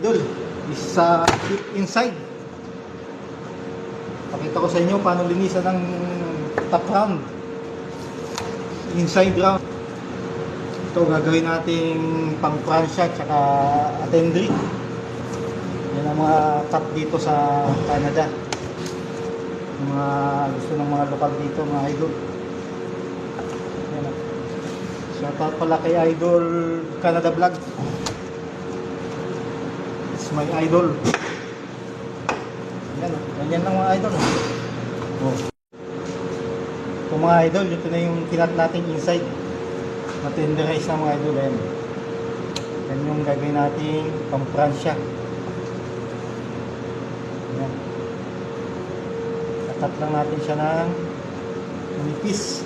idol is sa inside. Pakita ko sa inyo paano linisan ng top round, inside round. Ito gagawin nating pang Pransya at saka attendry. Yan ang mga top dito sa Canada, yung mga gusto ng mga lokal dito, mga idol. Yan. Shoutout pala kay Idol Canada Vlog. It's my idol. Yan, ganyan lang mga idol. Oh. Ito mga idol, ito na yung kinat natin inside. Matenderize na mga idol. Yan. Yan yung gagawin natin pang Pransya. Yan. Tatat lang natin siya ng manipis.